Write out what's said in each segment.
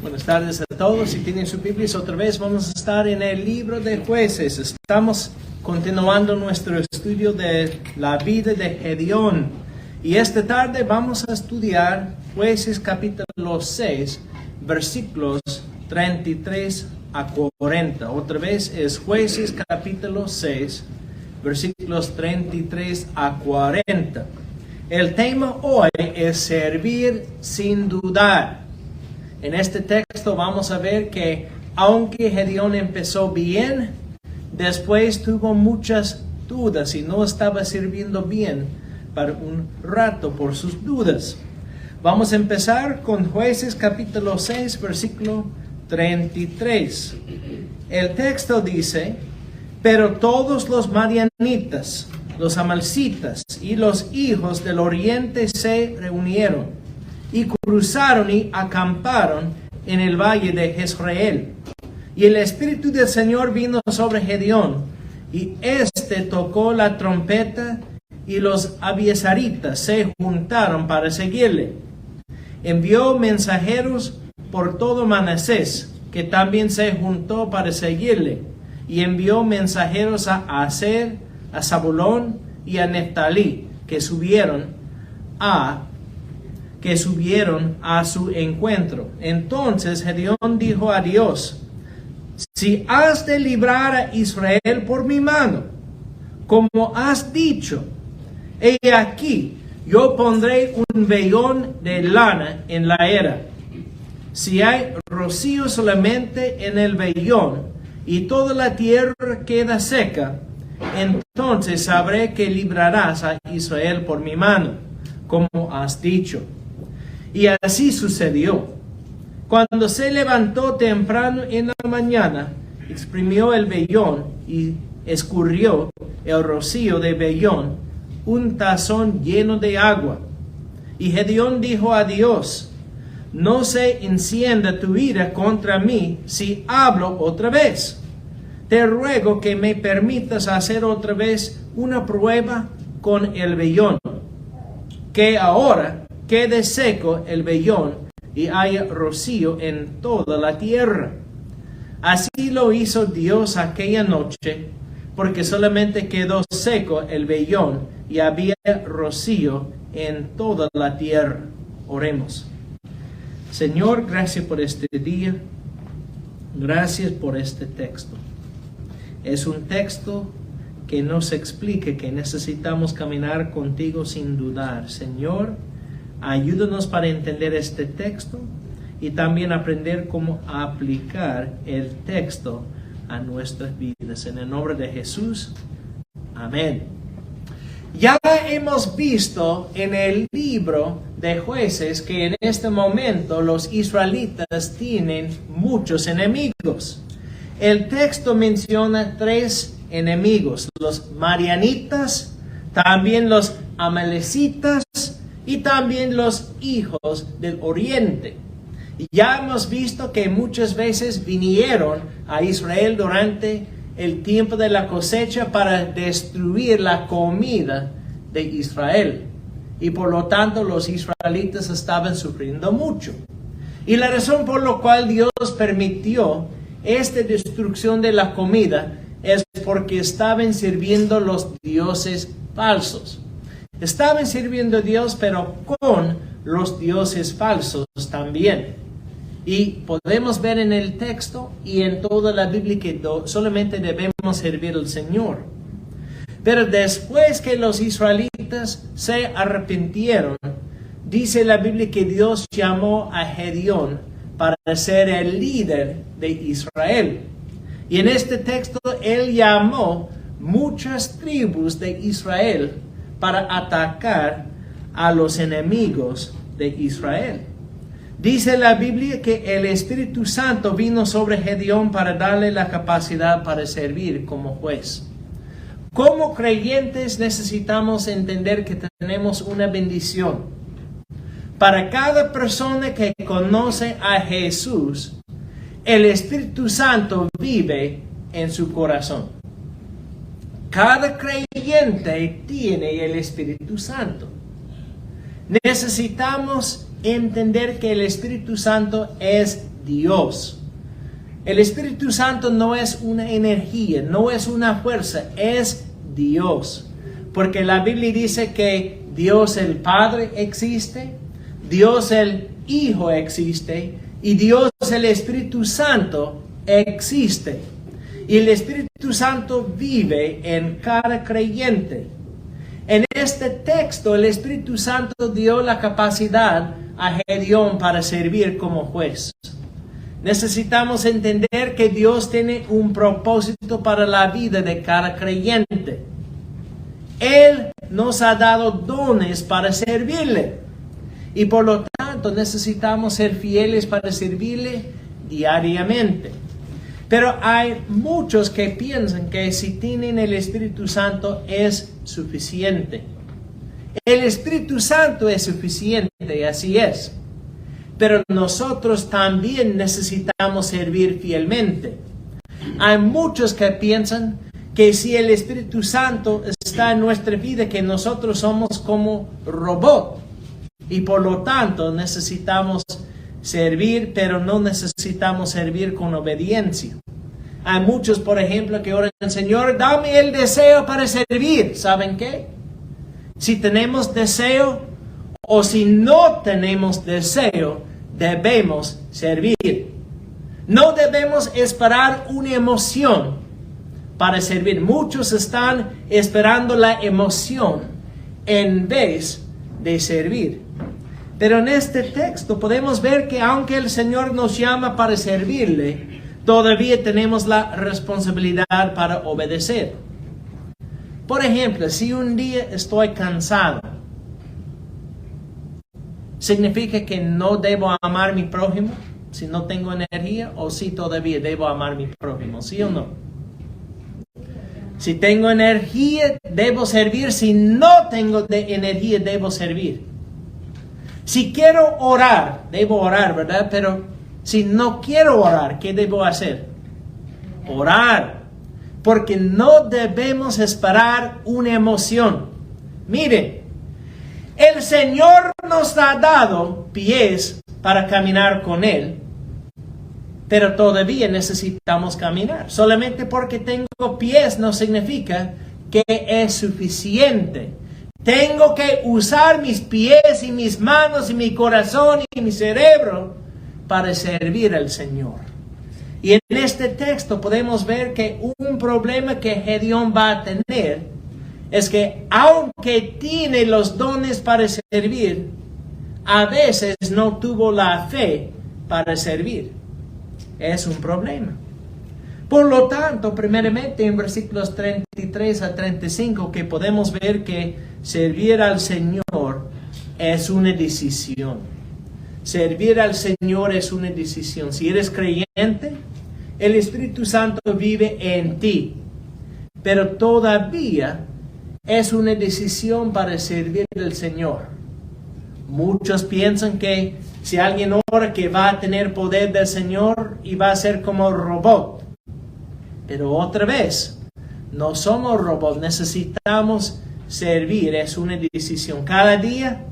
Buenas tardes a todos. Si tienen sus Biblias, otra vez vamos a estar en el libro de Jueces. Estamos continuando nuestro estudio de la vida de Gedeón. Y esta tarde vamos a estudiar Jueces capítulo 6, versículos 33 a 40. Otra vez es Jueces capítulo 6, versículos 33 a 40. El tema hoy es servir sin dudar. En este texto vamos a ver que aunque Gedeón empezó bien, después tuvo muchas dudas y no estaba sirviendo bien para un rato por sus dudas. Vamos a empezar con Jueces capítulo 6, versículo 33. El texto dice: pero todos los madianitas, los amalcitas y los hijos del oriente se reunieron y cruzaron y acamparon en el valle de Jezreel. Y el Espíritu del Señor vino sobre Gedeón, y éste tocó la trompeta, y los abiesaritas se juntaron para seguirle. Envió mensajeros por todo Manasés, que también se juntó para seguirle, y envió mensajeros a Aser, a Zabulón y a Neftalí, que subieron a su encuentro. Entonces Gedeón dijo a Dios: si has de librar a Israel por mi mano, como has dicho, he aquí, yo pondré un vellón de lana en la era. Si hay rocío solamente en el vellón, y toda la tierra queda seca, entonces sabré que librarás a Israel por mi mano, como has dicho. Y así sucedió. Cuando se levantó temprano en la mañana, exprimió el vellón y escurrió el rocío de vellón, un tazón lleno de agua. Y Gedeón dijo a Dios: no se encienda tu ira contra mí si hablo otra vez. Te ruego que me permitas hacer otra vez una prueba con el vellón, que ahora quede seco el vellón y haya rocío en toda la tierra. Así lo hizo Dios aquella noche, porque solamente quedó seco el vellón y había rocío en toda la tierra. Oremos. Señor, gracias por este día. Gracias por este texto. Es un texto que nos explica que necesitamos caminar contigo sin dudar. Señor, ayúdanos para entender este texto y también aprender cómo aplicar el texto a nuestras vidas. En el nombre de Jesús, amén. Ya hemos visto en el libro de Jueces que en este momento los israelitas tienen muchos enemigos. El texto menciona 3 enemigos: los madianitas, también los amalecitas y también los hijos del oriente. Ya hemos visto que muchas veces vinieron a Israel durante el tiempo de la cosecha para destruir la comida de Israel. Y por lo tanto los israelitas estaban sufriendo mucho. Y la razón por la cual Dios permitió esta destrucción de la comida es porque estaban sirviendo los dioses falsos. Estaban sirviendo a Dios, pero con los dioses falsos también. Y podemos ver en el texto y en toda la Biblia que solamente debemos servir al Señor. Pero después que los israelitas se arrepintieron, dice la Biblia que Dios llamó a Gedeón para ser el líder de Israel. Y en este texto él llamó muchas tribus de Israel para atacar a los enemigos de Israel. Dice la Biblia que el Espíritu Santo vino sobre Gedeón para darle la capacidad para servir como juez. Como creyentes necesitamos entender que tenemos una bendición. Para cada persona que conoce a Jesús, el Espíritu Santo vive en su corazón. Cada creyente tiene el Espíritu Santo. Necesitamos entender que el Espíritu Santo es Dios. El Espíritu Santo no es una energía, no es una fuerza, es Dios. Porque la Biblia dice que Dios el Padre existe, Dios el Hijo existe y Dios el Espíritu Santo existe. Y el Espíritu Santo vive en cada creyente. En este texto, el Espíritu Santo dio la capacidad a Gedeón para servir como juez. Necesitamos entender que Dios tiene un propósito para la vida de cada creyente. Él nos ha dado dones para servirle. Y por lo tanto necesitamos ser fieles para servirle diariamente. Pero hay muchos que piensan que si tienen el Espíritu Santo es suficiente. El Espíritu Santo es suficiente y así es. Pero nosotros también necesitamos servir fielmente. Hay muchos que piensan que si el Espíritu Santo está en nuestra vida, que nosotros somos como robot. Y por lo tanto necesitamos servir, pero no necesitamos servir con obediencia. Hay muchos, por ejemplo, que oran, Señor, dame el deseo para servir. ¿Saben qué? Si tenemos deseo o si no tenemos deseo, debemos servir. No debemos esperar una emoción para servir. Muchos están esperando la emoción en vez de servir. Pero en este texto podemos ver que aunque el Señor nos llama para servirle, todavía tenemos la responsabilidad para obedecer. Por ejemplo, si un día estoy cansado, ¿significa que no debo amar a mi prójimo si no tengo energía? ¿O si todavía debo amar a mi prójimo? ¿Sí o no? Si tengo energía, debo servir. Si no tengo energía, debo servir. Si quiero orar, debo orar, ¿verdad? Pero si no quiero orar, ¿qué debo hacer? Orar. Porque no debemos esperar una emoción. Miren, el Señor nos ha dado pies para caminar con Él, pero todavía necesitamos caminar. Solamente porque tengo pies no significa que es suficiente. Tengo que usar mis pies y mis manos y mi corazón y mi cerebro para servir al Señor. Y en este texto podemos ver que un problema que Gedeón va a tener es que aunque tiene los dones para servir, a veces no tuvo la fe para servir. Es un problema. Por lo tanto, primeramente en versículos 33 a 35, que podemos ver que servir al Señor es una decisión. Servir al Señor es una decisión. Si eres creyente, el Espíritu Santo vive en ti. Pero todavía es una decisión para servir al Señor. Muchos piensan que si alguien ora que va a tener poder del Señor y va a ser como robot. Pero otra vez, no somos robots, necesitamos servir, es una decisión. Cada día,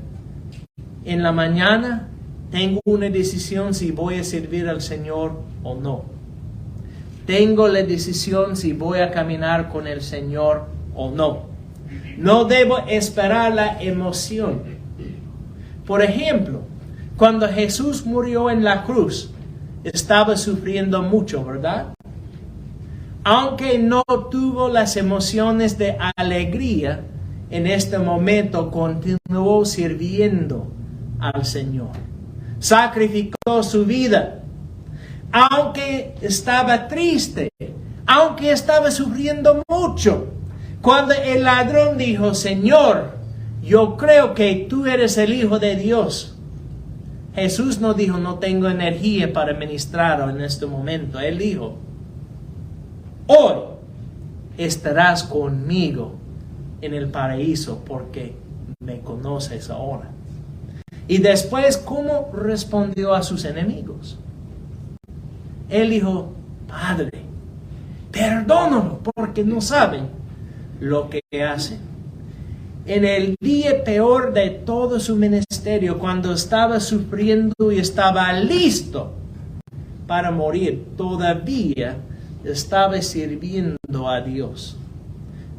en la mañana, tengo una decisión si voy a servir al Señor o no. Tengo la decisión si voy a caminar con el Señor o no. No debo esperar la emoción. Por ejemplo, cuando Jesús murió en la cruz, estaba sufriendo mucho, ¿verdad? Aunque no tuvo las emociones de alegría, en este momento continuó sirviendo al Señor. Sacrificó su vida. Aunque estaba triste, aunque estaba sufriendo mucho. Cuando el ladrón dijo, Señor, yo creo que tú eres el Hijo de Dios. Jesús no dijo, no tengo energía para ministrar en este momento. Él dijo, hoy estarás conmigo en el paraíso porque me conoces ahora. Y después, ¿cómo respondió a sus enemigos? Él dijo, Padre, perdónalo porque no saben lo que hacen. En el día peor de todo su ministerio, cuando estaba sufriendo y estaba listo para morir, todavía estaba sirviendo a Dios.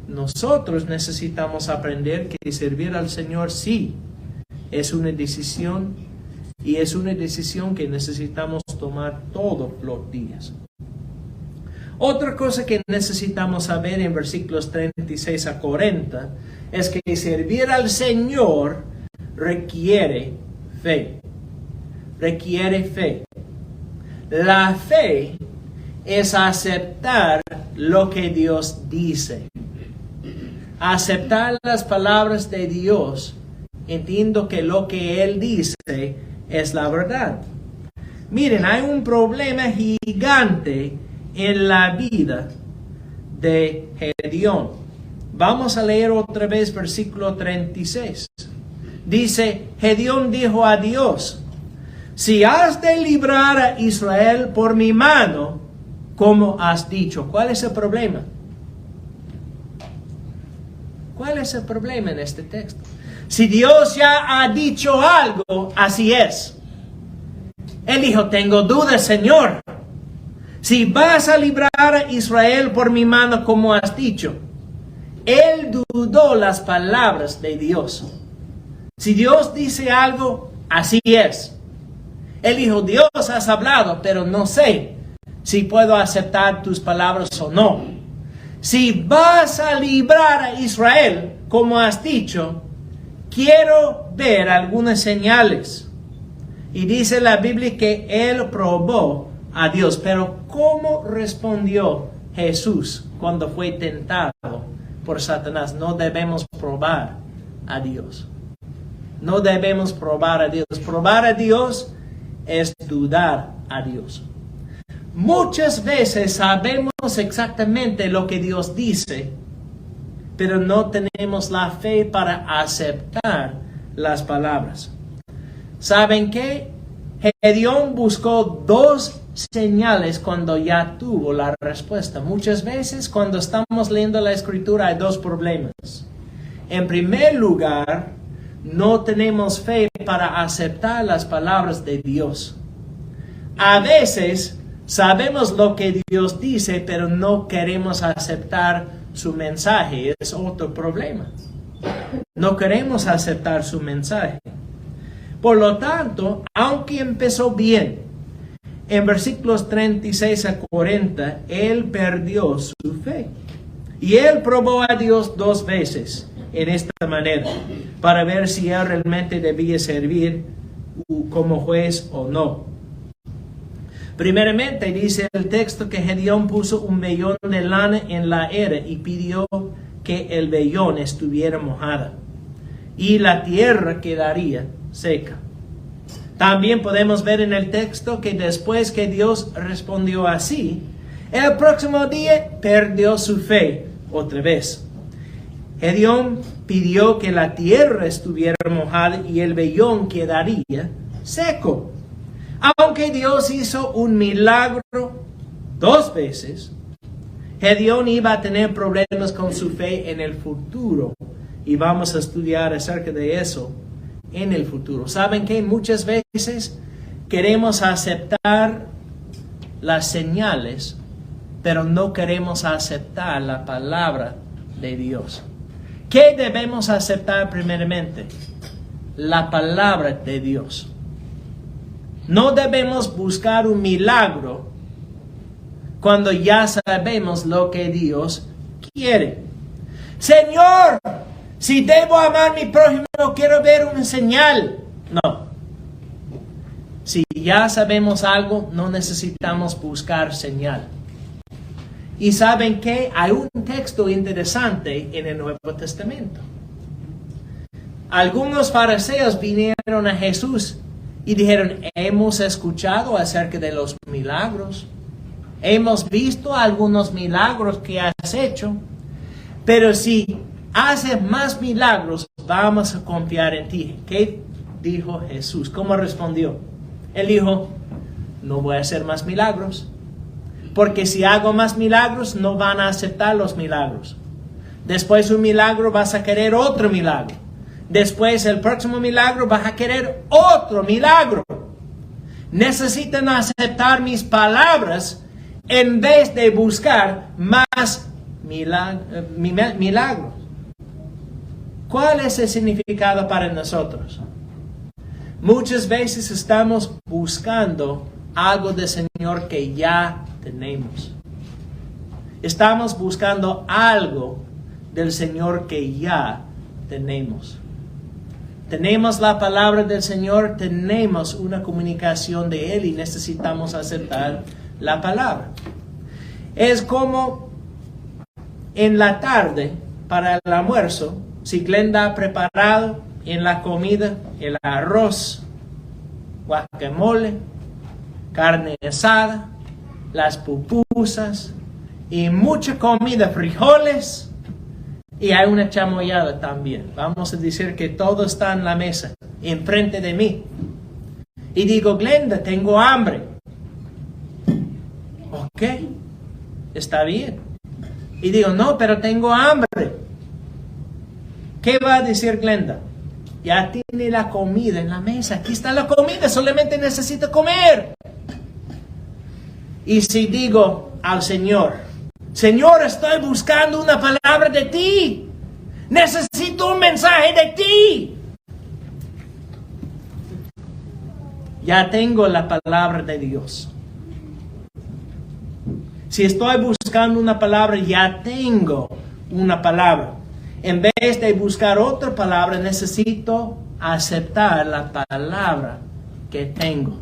Nosotros necesitamos aprender que servir al Señor sí es una decisión, y es una decisión que necesitamos tomar todos los días. Otra cosa que necesitamos saber en versículos 36 a 40 es que servir al Señor requiere fe. Requiere fe. La fe es aceptar lo que Dios dice. Aceptar las palabras de Dios. Entiendo que lo que Él dice es la verdad. Miren, hay un problema gigante en la vida de Gedeón. Vamos a leer otra vez versículo 36. Dice, Gedeón dijo a Dios, si has de librar a Israel por mi mano, como has dicho. ¿Cuál es el problema? ¿Cuál es el problema en este texto? Si Dios ya ha dicho algo, así es. Él dijo, tengo dudas, Señor. Si vas a librar a Israel por mi mano, como has dicho. Él dudó las palabras de Dios. Si Dios dice algo, así es. Él dijo, Dios, has hablado, pero no sé si puedo aceptar tus palabras o no. Si vas a librar a Israel, como has dicho, quiero ver algunas señales. Y dice la Biblia que él probó a Dios. Pero ¿cómo respondió Jesús cuando fue tentado por Satanás? No debemos probar a Dios. No debemos probar a Dios. Probar a Dios es dudar a Dios. Muchas veces sabemos exactamente lo que Dios dice, pero no tenemos la fe para aceptar las palabras. ¿Saben qué? Gedeón buscó 2 señales cuando ya tuvo la respuesta. Muchas veces cuando estamos leyendo la Escritura hay 2 problemas. En primer lugar, no tenemos fe para aceptar las palabras de Dios. A veces sabemos lo que Dios dice, pero no queremos aceptar su mensaje. Es otro problema. No queremos aceptar su mensaje. Por lo tanto, aunque empezó bien, en versículos 36 a 40, él perdió su fe. Y él probó a Dios 2 veces en esta manera, para ver si él realmente debía servir como juez o no. Primeramente dice el texto que Gedeón puso un vellón de lana en la era y pidió que el vellón estuviera mojada y la tierra quedaría seca. También podemos ver en el texto que después que Dios respondió así, el próximo día perdió su fe otra vez. Gedeón pidió que la tierra estuviera mojada y el vellón quedaría seco. Aunque Dios hizo un milagro 2 veces, Gedeón iba a tener problemas con su fe en el futuro. Y vamos a estudiar acerca de eso en el futuro. ¿Saben qué? Muchas veces queremos aceptar las señales, pero no queremos aceptar la palabra de Dios. ¿Qué debemos aceptar primeramente? La palabra de Dios. No debemos buscar un milagro cuando ya sabemos lo que Dios quiere. Señor, si debo amar a mi prójimo, quiero ver una señal. No. Si ya sabemos algo, no necesitamos buscar señal. Y ¿saben qué? Hay un texto interesante en el Nuevo Testamento. Algunos fariseos vinieron a Jesús y dijeron, hemos escuchado acerca de los milagros. Hemos visto algunos milagros que has hecho. Pero si haces más milagros, vamos a confiar en ti. ¿Qué dijo Jesús? ¿Cómo respondió? Él dijo, no voy a hacer más milagros. Porque si hago más milagros, no van a aceptar los milagros. Después de un milagro vas a querer otro milagro. Después el próximo milagro vas a querer otro milagro. necesitan aceptar mis palabras en vez de buscar más milagros. ¿Cuál es el significado para nosotros? Muchas veces estamos buscando algo del Señor que ya tenemos. Estamos buscando algo del Señor que ya tenemos. Tenemos la palabra del Señor, tenemos una comunicación de Él y necesitamos aceptar la palabra. Es como en la tarde para el almuerzo, si Glenda ha preparado en la comida el arroz, guacamole, carne asada, las pupusas y mucha comida, frijoles, y hay una chamoyada también. Vamos a decir que todo está en la mesa, enfrente de mí. Y digo, Glenda, tengo hambre. Ok, está bien. Y digo, no, pero tengo hambre. ¿Qué va a decir Glenda? Ya tiene la comida en la mesa. Aquí está la comida, solamente necesito comer. Y si digo al Señor, Señor, estoy buscando una palabra de ti. Necesito un mensaje de ti. Ya tengo la palabra de Dios. Si estoy buscando una palabra, ya tengo una palabra. En vez de buscar otra palabra, necesito aceptar la palabra que tengo.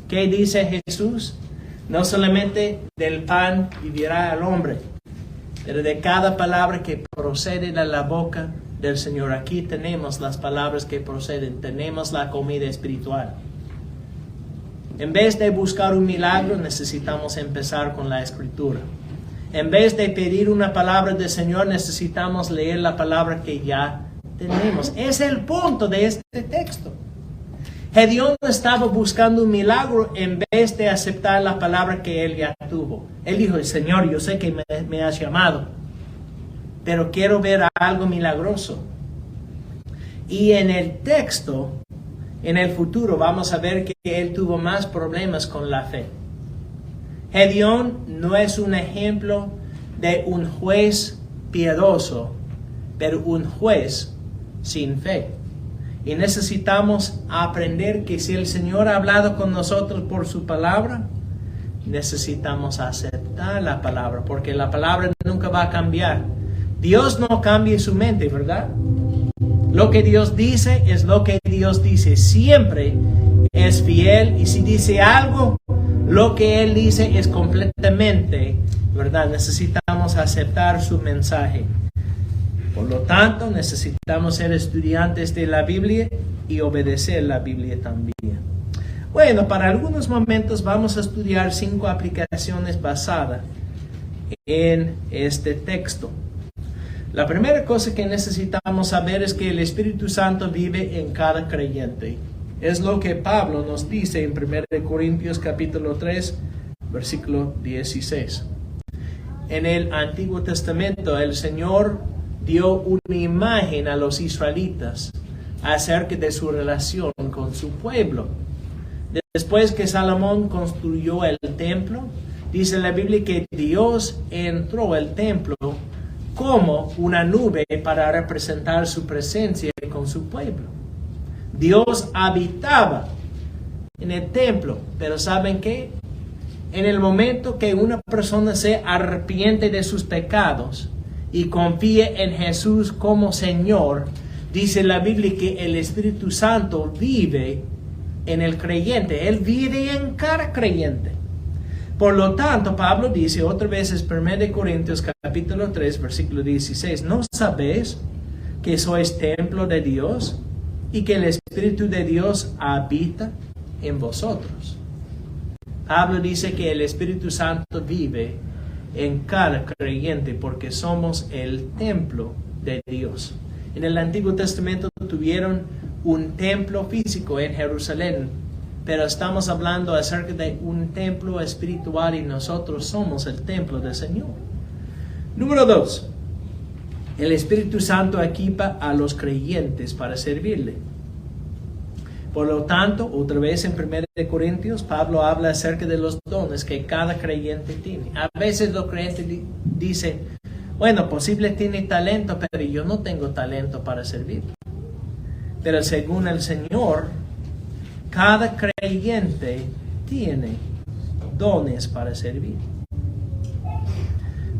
¿Qué dice Jesús? No solamente del pan vivirá el hombre, pero de cada palabra que procede de la boca del Señor. Aquí tenemos las palabras que proceden, tenemos la comida espiritual. En vez de buscar un milagro, necesitamos empezar con la Escritura. En vez de pedir una palabra del Señor, necesitamos leer la palabra que ya tenemos. Es el punto de este texto. Gedeón estaba buscando un milagro en vez de aceptar la palabra que él ya tuvo. Él dijo, Señor, yo sé que me has llamado, pero quiero ver algo milagroso. Y en el texto, en el futuro, vamos a ver que él tuvo más problemas con la fe. Gedeón no es un ejemplo de un juez piadoso, pero un juez sin fe. Y necesitamos aprender que si el Señor ha hablado con nosotros por su palabra, necesitamos aceptar la palabra, porque la palabra nunca va a cambiar. Dios no cambia su mente, ¿verdad? Lo que Dios dice es lo que Dios dice. Siempre es fiel, y si dice algo, lo que Él dice es completamente, ¿verdad? Necesitamos aceptar su mensaje. Por lo tanto, necesitamos ser estudiantes de la Biblia y obedecer la Biblia también. Bueno, para algunos momentos vamos a estudiar 5 aplicaciones basadas en este texto. La primera cosa que necesitamos saber es que el Espíritu Santo vive en cada creyente. Es lo que Pablo nos dice en 1 Corintios capítulo 3, versículo 16. En el Antiguo Testamento, el Señor dio una imagen a los israelitas acerca de su relación con su pueblo. Después que Salomón construyó el templo, dice la Biblia que Dios entró al templo como una nube para representar su presencia con su pueblo. Dios habitaba en el templo, pero ¿saben qué? En el momento que una persona se arrepiente de sus pecados y confíe en Jesús como Señor, dice la Biblia que el Espíritu Santo vive en el creyente. Él vive en cada creyente. Por lo tanto, Pablo dice otra vez en 1 Corintios capítulo 3, versículo 16, ¿no sabéis que sois templo de Dios y que el Espíritu de Dios habita en vosotros? Pablo dice que el Espíritu Santo vive en cada creyente porque somos el templo de Dios. En el Antiguo Testamento tuvieron un templo físico en Jerusalén, pero estamos hablando acerca de un templo espiritual y nosotros somos el templo del Señor. Número 2. El Espíritu Santo equipa a los creyentes para servirle. Por lo tanto, otra vez en 1 Corintios, Pablo habla acerca de los dones que cada creyente tiene. A veces los creyentes dicen, bueno, posible tiene talento, pero yo no tengo talento para servir. Pero según el Señor, cada creyente tiene dones para servir.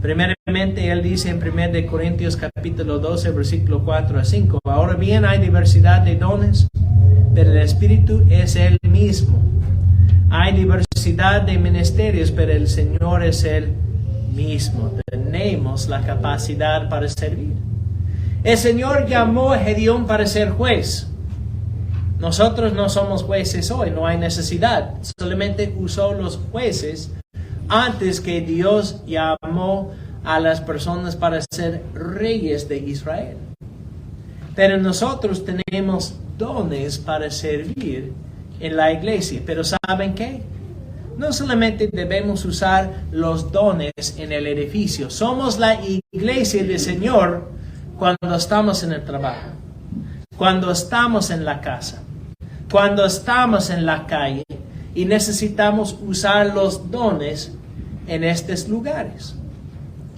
Primeramente, él dice en 1 Corintios capítulo 12, versículo 4 a 5, ahora bien hay diversidad de dones, pero el Espíritu es el mismo. Hay diversidad de ministerios, pero el Señor es el mismo. Tenemos la capacidad para servir. El Señor llamó a Gedeón para ser juez. Nosotros no somos jueces hoy, no hay necesidad. Solamente usó los jueces antes que Dios llamó a las personas para ser reyes de Israel. Pero nosotros tenemos dones para servir en la iglesia. Pero ¿saben qué? No solamente debemos usar los dones en el edificio. Somos la iglesia del Señor cuando estamos en el trabajo, cuando estamos en la casa, cuando estamos en la calle, y necesitamos usar los dones en estos lugares.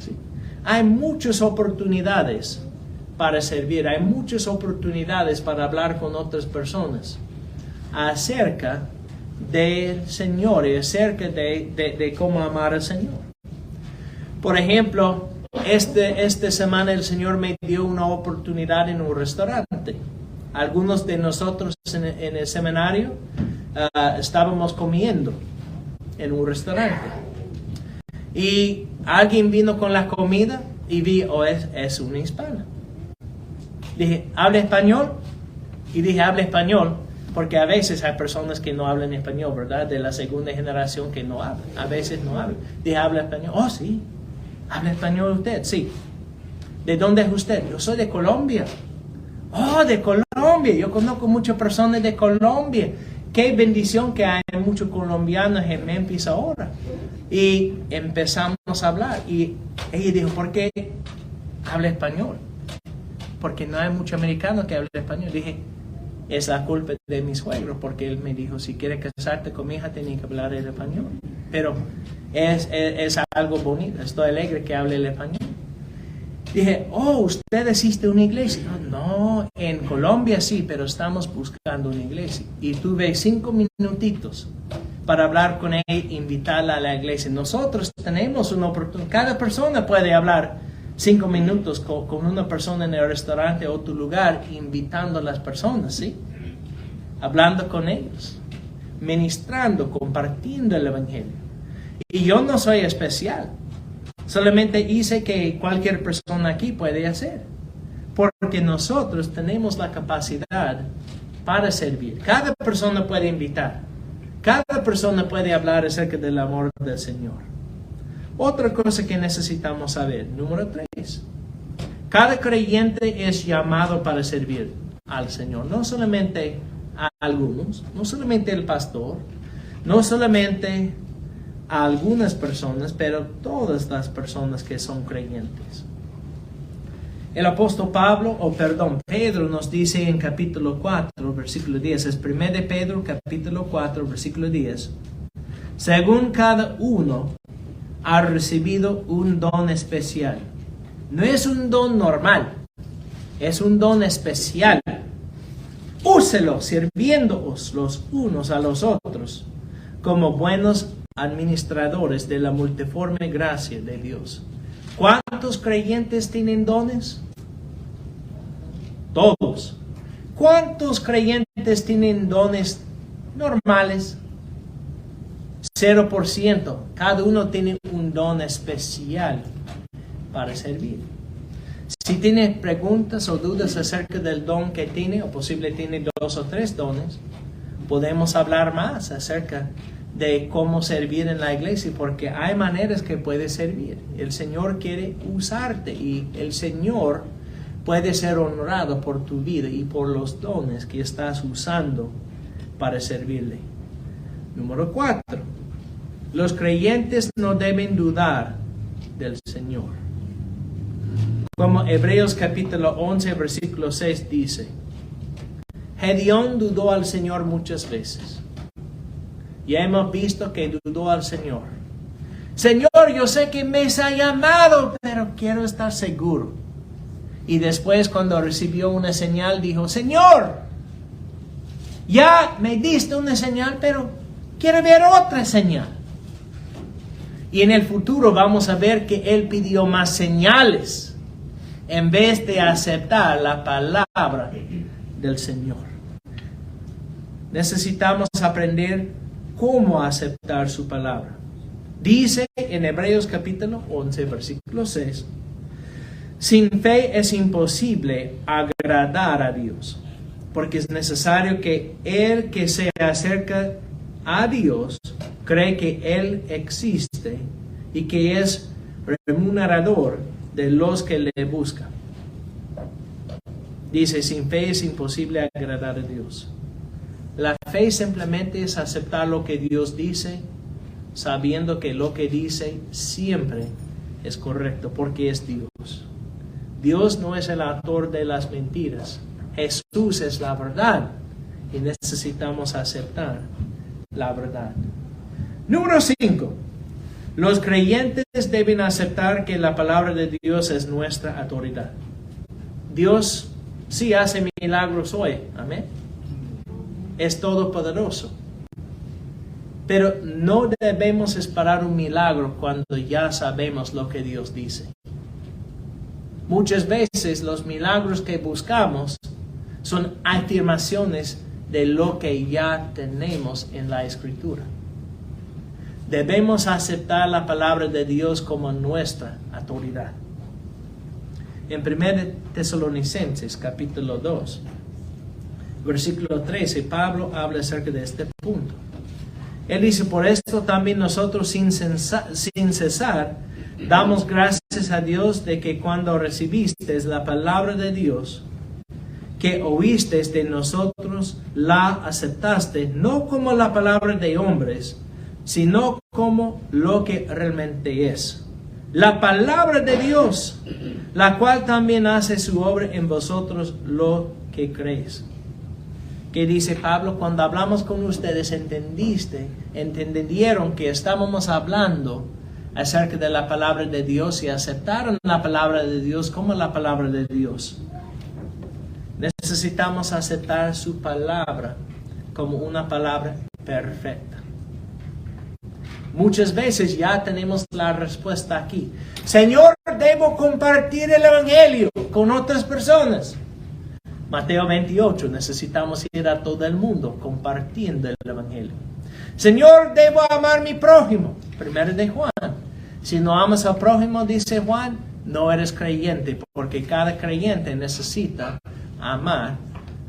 ¿Sí? Hay muchas oportunidades para servir, hay muchas oportunidades para hablar con otras personas acerca del Señor y acerca de cómo amar al Señor. Por ejemplo, esta semana el Señor me dio una oportunidad en un restaurante. Algunos de nosotros en el seminario estábamos comiendo en un restaurante. Y alguien vino con la comida y vi, es una hispana. Dije, ¿habla español? Y dije, habla español, porque a veces hay personas que no hablan español, ¿verdad? De la segunda generación que no hablan. A veces no hablan. Dije, ¿habla español? Oh, sí. ¿Habla español usted? Sí. ¿De dónde es usted? Yo soy de Colombia. Oh, de Colombia. Yo conozco muchas personas de Colombia. Qué bendición que hay muchos colombianos en Memphis ahora. Y empezamos a hablar. Y ella dijo, ¿por qué habla español? Porque no hay muchos americanos que hablen español. Dije, es la culpa de mi suegro, porque él me dijo, si quieres casarte con mi hija, tienes que hablar el español. Pero es algo bonito. Estoy alegre que hable el español. Dije, ¿usted existe una iglesia? No, en Colombia sí, pero estamos buscando una iglesia. Y tuve 5 minutitos para hablar con ella e invitarla a la iglesia. Nosotros tenemos una oportunidad. Cada persona puede hablar 5 minutos con una persona en el restaurante o tu lugar, invitando a las personas, ¿sí? Hablando con ellos, ministrando, compartiendo el evangelio. Y yo no soy especial. Solamente hice que cualquier persona aquí puede hacer. Porque nosotros tenemos la capacidad para servir. Cada persona puede invitar. Cada persona puede hablar acerca del amor del Señor. Otra cosa que necesitamos saber, número 3. Cada creyente es llamado para servir al Señor. No solamente a algunos, no solamente el pastor, no solamente a algunas personas, pero todas las personas que son creyentes. El apóstol Pedro nos dice en capítulo 4, versículo 10, es 1 de Pedro, capítulo 4, versículo 10, según cada uno ha recibido un don especial. No es un don normal, es un don especial. Úselo sirviéndoos los unos a los otros como buenos administradores de la multiforme gracia de Dios. ¿Cuántos creyentes tienen dones? Todos. ¿Cuántos creyentes tienen dones normales? 0%. Cada uno tiene un don especial para servir. Si tiene preguntas o dudas acerca del don que tiene, o posible tiene 2 o 3 dones, podemos hablar más acerca de cómo servir en la iglesia, porque hay maneras que puedes servir. El Señor quiere usarte y el Señor puede ser honrado por tu vida y por los dones que estás usando para servirle. Número 4. Los creyentes no deben dudar del Señor. Como Hebreos capítulo 11, versículo 6 dice, Gedeón dudó al Señor muchas veces. Ya hemos visto que dudó al Señor. Señor, yo sé que me has llamado, pero quiero estar seguro. Y después, cuando recibió una señal, dijo, Señor, ya me diste una señal, pero quiero ver otra señal. Y en el futuro vamos a ver que él pidió más señales en vez de aceptar la palabra del Señor. Necesitamos aprender cómo aceptar su palabra. Dice en Hebreos capítulo 11, versículo 6, sin fe es imposible agradar a Dios, porque es necesario que el que se acerca a Dios cree que Él existe y que es remunerador de los que le buscan. Dice, sin fe es imposible agradar a Dios. La fe simplemente es aceptar lo que Dios dice, sabiendo que lo que dice siempre es correcto, porque es Dios. Dios no es el autor de las mentiras. Jesús es la verdad y necesitamos aceptar la verdad. Número 5. Los creyentes deben aceptar que la palabra de Dios es nuestra autoridad. Dios sí hace milagros hoy. Amén. Es todopoderoso. Pero no debemos esperar un milagro cuando ya sabemos lo que Dios dice. Muchas veces los milagros que buscamos son afirmaciones de lo que ya tenemos en la Escritura. Debemos aceptar la palabra de Dios como nuestra autoridad. En 1 Tesalonicenses capítulo 2, versículo 13, Pablo habla acerca de este punto. Él dice, por esto también nosotros sin cesar damos gracias a Dios de que cuando recibiste la palabra de Dios, que oíste de nosotros, la aceptaste, no como la palabra de hombres, sino como lo que realmente es. La palabra de Dios, la cual también hace su obra en vosotros lo que creéis. Que dice Pablo, cuando hablamos con ustedes, entendieron que estábamos hablando acerca de la palabra de Dios y aceptaron la palabra de Dios como la palabra de Dios. Necesitamos aceptar su palabra como una palabra perfecta. Muchas veces ya tenemos la respuesta aquí. Señor, debo compartir el Evangelio con otras personas. Mateo 28, necesitamos ir a todo el mundo compartiendo el Evangelio. Señor, debo amar a mi prójimo. Primero de Juan. Si no amas al prójimo, dice Juan, no eres creyente, porque cada creyente necesita amar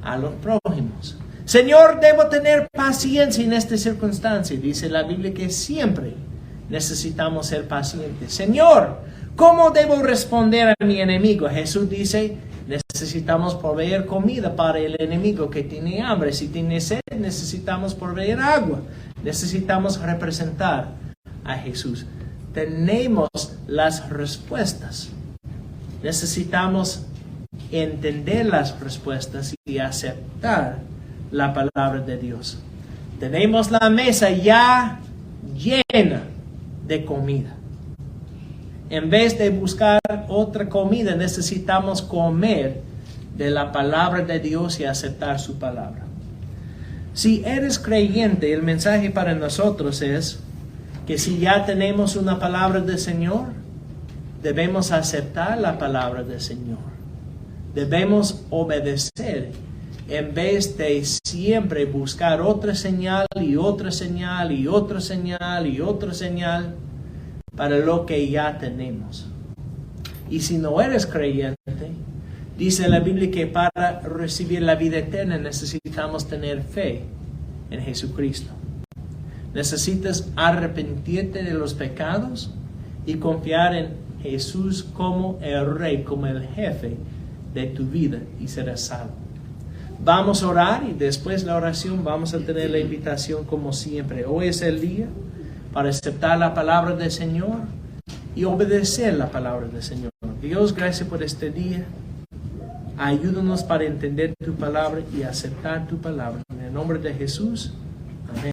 a los prójimos. Señor, debo tener paciencia en esta circunstancia. Dice la Biblia que siempre necesitamos ser pacientes. Señor, ¿cómo debo responder a mi enemigo? Jesús dice, necesitamos proveer comida para el enemigo que tiene hambre. Si tiene sed, necesitamos proveer agua. Necesitamos representar a Jesús. Tenemos las respuestas. Necesitamos entender las respuestas y aceptar la palabra de Dios. Tenemos la mesa ya llena de comida. En vez de buscar otra comida, necesitamos comer de la palabra de Dios y aceptar su palabra. Si eres creyente, el mensaje para nosotros es que si ya tenemos una palabra del Señor, debemos aceptar la palabra del Señor. Debemos obedecer en vez de siempre buscar otra señal y otra señal y otra señal y otra señal para lo que ya tenemos. Y si no eres creyente, dice la Biblia que para recibir la vida eterna necesitamos tener fe en Jesucristo. Necesitas arrepentirte de los pecados y confiar en Jesús como el Rey, como el jefe de tu vida y serás salvo. Vamos a orar y después de la oración vamos a tener la invitación como siempre. Hoy es el día para aceptar la palabra del Señor y obedecer la palabra del Señor. Dios, gracias por este día. Ayúdanos para entender tu palabra y aceptar tu palabra. En el nombre de Jesús. Amén.